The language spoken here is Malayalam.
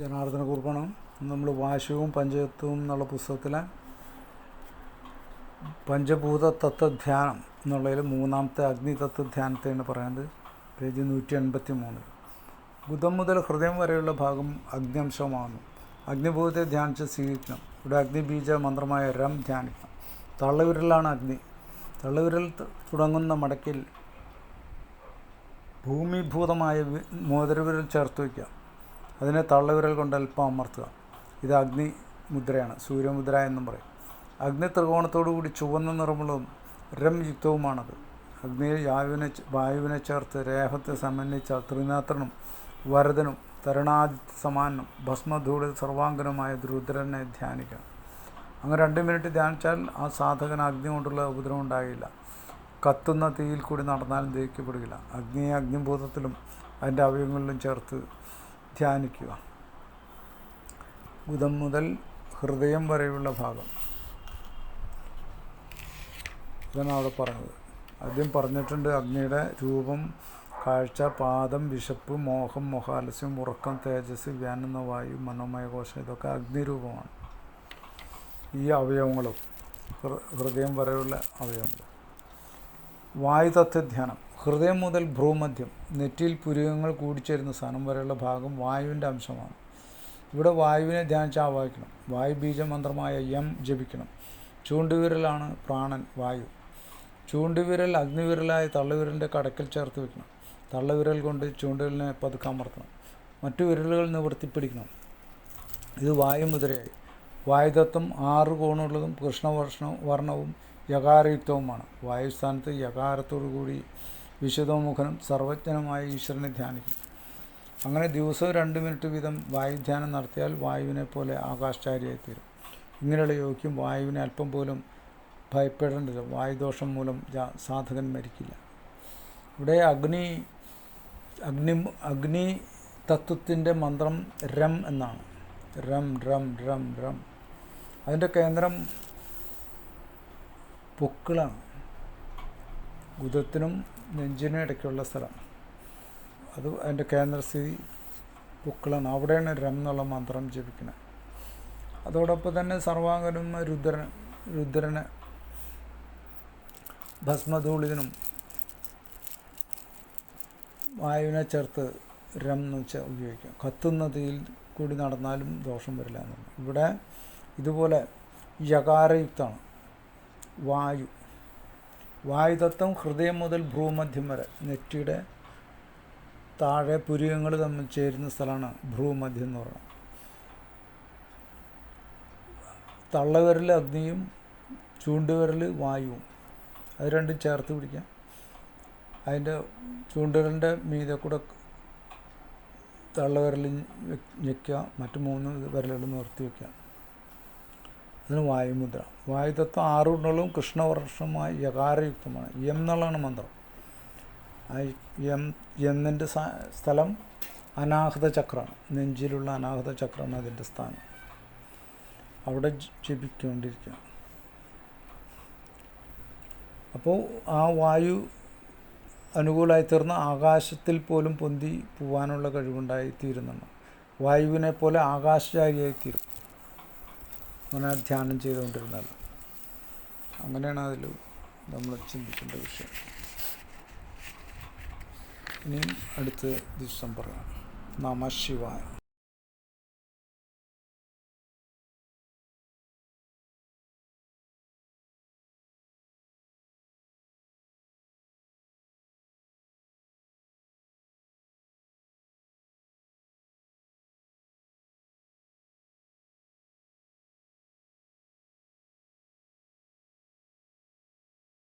ജനാർദ്ദന കുറുപ്പാണ്. നമ്മൾ വാശിയും പഞ്ചതത്വവും എന്നുള്ള പുസ്തകത്തിലെ പഞ്ചഭൂത തത്വധ്യാനം എന്നുള്ളതിൽ മൂന്നാമത്തെ അഗ്നി തത്വധ്യാനത്തെയാണ് പറയുന്നത്. പേജ് 183. ബുധം മുതൽ ഹൃദയം വരെയുള്ള ഭാഗം അഗ്നിയംശമാകുന്നു. അഗ്നിഭൂതത്തെ ധ്യാനിച്ച് സ്വീകരിക്കണം. ഇവിടെ അഗ്നിബീജ മന്ത്രമായ രം ധ്യാനിക്കണം. തള്ളവിരലാണ് അഗ്നി. തള്ളവിരൽ തുടങ്ങുന്ന മടക്കിൽ ഭൂമിഭൂതമായ മോതിരവിരൽ ചേർത്ത് വയ്ക്കുക. അതിനെ തള്ളവിരൽ കൊണ്ട് അല്പം അമർത്തുക. ഇത് അഗ്നി മുദ്രയാണ്. സൂര്യമുദ്ര എന്നും പറയും. അഗ്നി ത്രികോണത്തോടുകൂടി ചുവന്ന നിറമുള്ളതും രം യുക്തവുമാണത്. അഗ്നിയിൽ വായുവിനെ ചേർത്ത് രേഹത്തെ സമന്വിച്ച ത്രിനേത്രനും വരദനും തരുണാദിത്യ സമാനും ഭസ്മധൂളിൽ സർവാംഗനുമായ രുദ്രനെ ധ്യാനിക്കണം. അങ്ങനെ 2 മിനിറ്റ് ധ്യാനിച്ചാൽ ആ സാധകന് അഗ്നി കൊണ്ടുള്ള ഉപദ്രവം ഉണ്ടാകില്ല. കത്തുന്ന തീയിൽ കൂടി നടന്നാലും ദഹിക്കപ്പെടുകയില്ല. അഗ്നിയെ അഗ്നിഭൂതത്തിലും അതിൻ്റെ അവയവങ്ങളിലും ചേർത്ത് ധ്യാനിക്കുക. ബുധം മുതൽ ഹൃദയം വരെയുള്ള ഭാഗം ഇതാണ് അവിടെ പറഞ്ഞത്. ആദ്യം പറഞ്ഞിട്ടുണ്ട് അഗ്നിയുടെ രൂപം, കാഴ്ച, പാദം, വിശപ്പ്, മോഹം, മോഹാലസ്യം, ഉറക്കം, തേജസ്, വ്യാനുന്ന വായു, മനോമയ കോശം, ഇതൊക്കെ അഗ്നിരൂപമാണ്. ഈ അവയവങ്ങളും ഹൃദയം വരെയുള്ള അവയവങ്ങൾ. വായുതത്വധ്യാനം. ഹൃദയം മുതൽ ഭ്രൂമധ്യം, നെറ്റിയിൽ പുരികങ്ങൾ കൂടിച്ചേരുന്ന സ്ഥാനം വരെയുള്ള ഭാഗം വായുവിൻ്റെ അംശമാണ്. ഇവിടെ വായുവിനെ ധ്യാനിച്ച് ആവാഹിക്കണം. വായുബീജമന്ത്രമായ യം ജപിക്കണം. ചൂണ്ടുവിരലാണ് പ്രാണൻ, വായു. ചൂണ്ടുവിരൽ അഗ്നിവിരലായ തള്ളവിരലിൻ്റെ കടക്കൽ ചേർത്ത് വയ്ക്കണം. തള്ളവിരൽ കൊണ്ട് ചൂണ്ടുവിരലിനെ പതുക്കെ അമർത്തണം. മറ്റു വിരലുകൾ നിവർത്തിപ്പിടിക്കണം. ഇത് വായുമുദ്രയായി. വായുതത്വം 6 കോണുള്ളതും കൃഷ്ണവർണ്ണവും യകാരയുക്തവുമാണ്. വായുസ്ഥാനത്ത് യകാരത്തോടുകൂടി വിശുദ്ധമുഖനും സർവജ്ഞനുമായ ഈശ്വരനെ ധ്യാനിക്കും. അങ്ങനെ ദിവസവും 2 മിനിറ്റ് വീതം വായുധ്യാനം നടത്തിയാൽ വായുവിനെ പോലെ ആകാശചാരിയായിത്തീരും. ഇങ്ങനെയുള്ള യോഗ്യം വായുവിനെ അല്പം പോലും ഭയപ്പെടേണ്ടതില്ല. വായുദോഷം മൂലം സാധകൻ മരിക്കില്ല. ഇവിടെ അഗ്നി തത്വത്തിൻ്റെ മന്ത്രം രം എന്നാണ്. രം രം രം രം. അതിൻ്റെ കേന്ദ്രം പൊക്കിളാണ്. ബുധത്തിനും നെഞ്ചിനും ഇടയ്ക്കുള്ള സ്ഥലം. അത് അതിൻ്റെ കേന്ദ്രസ്ഥിതി പൊക്കിളാണ്. അവിടെയാണ് രം എന്നുള്ള മന്ത്രം ജപിക്കുന്നത്. അതോടൊപ്പം തന്നെ സർവാംഗനും രുദ്രന് ഭസ്മധൂളിതനും വായുവിനെ ചേർത്ത് രം എന്ന് വെച്ചാൽ ഉപയോഗിക്കാം. കത്തുന്ന തീയിൽ കൂടി നടന്നാലും ദോഷം വരില്ല എന്നാണ്. ഇവിടെ ഇതുപോലെ യകാരയുക്തമാണ്. വായുതത്വം ഹൃദയം മുതൽ ഭ്രൂമധ്യം വരെ, നെറ്റിയുടെ താഴെ പുരികങ്ങൾ തമ്മിൽ ചേരുന്ന സ്ഥലമാണ് ഭ്രൂമധ്യം എന്ന് പറയുന്നത്. തള്ളവിരൽ അഗ്നിയും ചൂണ്ടുവിരൽ വായുവും, അത് രണ്ടും ചേർത്ത് പിടിക്കാം. അതിൻ്റെ ചൂണ്ടുവിരലിൻ്റെ മീതെ കൂടെ തള്ളവിരൽ ഞെക്കുക. മറ്റ് 3 വിരലുകൾ നിർത്തി വയ്ക്കുക. അതിന് വായുമുദ്ര. വായുതത്വം 6 ഗുണങ്ങളും കൃഷ്ണവർഷമായ യകാരയുക്തമാണ്. യം എന്നുള്ളതാണ് മന്ത്രം. എന്നിൻ്റെ സ്ഥലം അനാഹത ചക്രമാണ്. നെഞ്ചിലുള്ള അനാഹത ചക്രമാണ് അതിൻ്റെ സ്ഥാനം. അവിടെ ജപിക്കൊണ്ടിരിക്കുക. അപ്പോൾ ആ വായു അനുകൂലമായി തീർന്ന ആകാശത്തിൽ പോലും പൊന്തി പോവാനുള്ള കഴിവുണ്ടായിത്തീരുന്നുണ്ട്. വായുവിനെ പോലെ ആകാശചാരിയായിത്തീരും. അങ്ങനെ ധ്യാനം ചെയ്തുകൊണ്ടിരുന്നാൽ അങ്ങനെയാണ് അതിൽ നമ്മൾ ചിന്തിക്കേണ്ട വിഷയം. ഇനിയും അടുത്ത ദിവസം പറയാം. നമഃ ശിവായ.